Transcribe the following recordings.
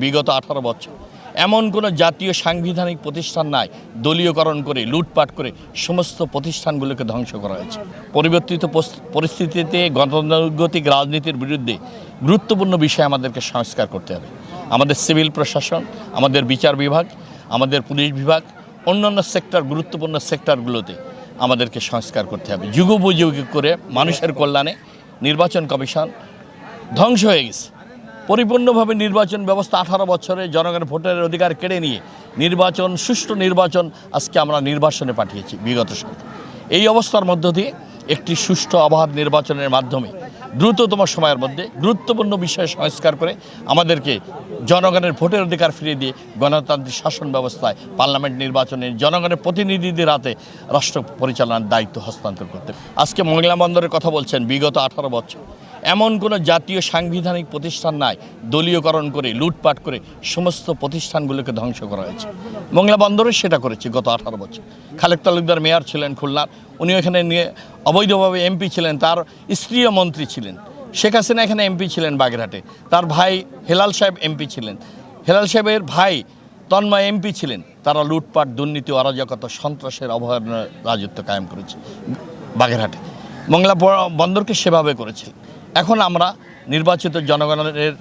বিগত 18 বছর এমন কোনো জাতীয় সাংবিধানিক প্রতিষ্ঠান নাই দলীয়করণ করে লুটপাট করে সমস্ত প্রতিষ্ঠানগুলোকে ধ্বংস করা হয়েছে। পরিবর্তিত পরিস্থিতিতে গতানুগতিক রাজনীতির বিরুদ্ধে গুরুত্বপূর্ণ বিষয় আমাদেরকে সংস্কার করতে হবে। আমাদের সিভিল প্রশাসন, আমাদের বিচার বিভাগ, আমাদের পুলিশ বিভাগ, অন্যান্য গুরুত্বপূর্ণ সেক্টরগুলোতে আমাদেরকে সংস্কার করতে হবে। যুগোপযোগী করে মানুষের কল্যাণে নির্বাচন কমিশন ধ্বংস হয়ে গেছে। পরিপূর্ণভাবে নির্বাচন ব্যবস্থা 18 বছরে জনগণের ভোটের অধিকার কেড়ে নিয়ে সুষ্ঠু নির্বাচন আজকে আমরা নির্বাচনে পাঠিয়েছি বিগত সরকার। এই অবস্থার মধ্য দিয়ে একটি সুষ্ঠু অবাধ নির্বাচনের মাধ্যমে দ্রুততম সময়ের মধ্যে গুরুত্বপূর্ণ বিষয় সংস্কার করে আমাদেরকে জনগণের ভোটের অধিকার ফিরিয়ে দিয়ে গণতান্ত্রিক শাসন ব্যবস্থায় পার্লামেন্ট নির্বাচনে জনগণের প্রতিনিধিদের হাতে রাষ্ট্র পরিচালনার দায়িত্ব হস্তান্তর করতে। আজকে মংলা বন্দরের কথা বলছেন, বিগত 18 বছর এমন কোনো জাতীয় সাংবিধানিক প্রতিষ্ঠান নাই দলীয়করণ করে লুটপাট করে সমস্ত প্রতিষ্ঠানগুলোকে ধ্বংস করা হয়েছে। মংলা বন্দরে সেটা করেছে গত 18 বছর। খালেক তালুকদার মেয়র ছিলেন খুলনার, উনি এখানে নিয়ে অবৈধভাবে এমপি ছিলেন, তার স্ত্রীও মন্ত্রী ছিলেন। শেখ হাসিনা এখানে এমপি ছিলেন বাগেরহাটে, তার ভাই হেলাল সাহেব এমপি ছিলেন, হেলাল সাহেবের ভাই তন্ময় এমপি ছিলেন। তারা লুটপাট, দুর্নীতি, অরাজকতা, সন্ত্রাসের অভয়ারণ্য রাজত্ব কায়েম করেছে বাগেরহাটে। মংলা বন্দরকে সেভাবে করেছে। এখন আমরা নির্বাচিত জনগণের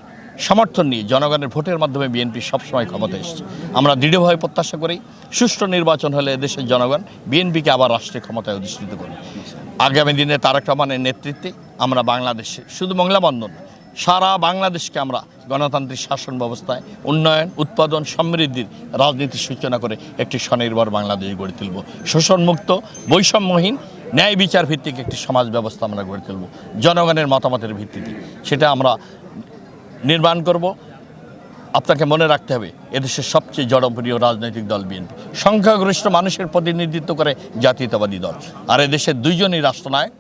সমর্থন নিয়ে জনগণের ভোটের মাধ্যমে বিএনপি সবসময় ক্ষমতায় এসেছে। আমরা দৃঢ়ভাবে প্রত্যাশা করি সুষ্ঠু নির্বাচন হলে দেশের জনগণ বিএনপিকে আবার রাষ্ট্রীয় ক্ষমতায় অধিষ্ঠিত করবে। আগামী দিনে তারেক রহমানের নেতৃত্বে আমরা বাংলাদেশে, শুধু মংলা বন্দর না, সারা বাংলাদেশকে আমরা গণতান্ত্রিক শাসন ব্যবস্থায় উন্নয়ন, উৎপাদন, সমৃদ্ধির রাজনীতির সূচনা করে একটি স্বনির্ভর বাংলাদেশ গড়ে তুলব। শোষণমুক্ত, বৈষম্যহীন, ন্যায় বিচার ভিত্তিক একটি সমাজ ব্যবস্থা আমরা গড়ে তুলব জনগণের মতামতের ভিত্তিতে। সেটা আমরা নির্মাণ করব। আপনাকে মনে রাখতে হবে, এদেশের সবচেয়ে জনপ্রিয় রাজনৈতিক দল বিএনপি। সংখ্যাগরিষ্ঠ মানুষের প্রতিনিধিত্ব করে জাতীয়তাবাদী দল। আর এদেশের দুইজনই রাষ্ট্রনায়ক,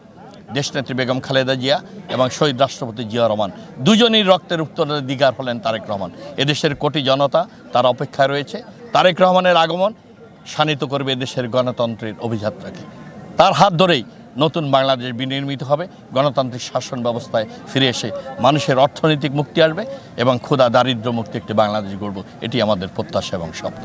দেশনেত্রী বেগম খালেদা জিয়া এবং শহীদ রাষ্ট্রপতি জিয়া রহমান, দুজনই রক্তের উত্তরাধিকার হলেন তারেক রহমান। এদেশের কোটি জনতা তার অপেক্ষায় রয়েছে। তারেক রহমানের আগমন শানিত করবে এদেশের গণতন্ত্রের অভিযাত্রাকে। তার হাত ধরেই নতুন বাংলাদেশ বিনির্মিত হবে, গণতান্ত্রিক শাসন ব্যবস্থায় ফিরে এসে মানুষের অর্থনৈতিক মুক্তি আসবে এবং ক্ষুধা দারিদ্র্য মুক্ত একটি বাংলাদেশ গড়ব। এটি আমাদের প্রত্যাশা এবং স্বপ্ন।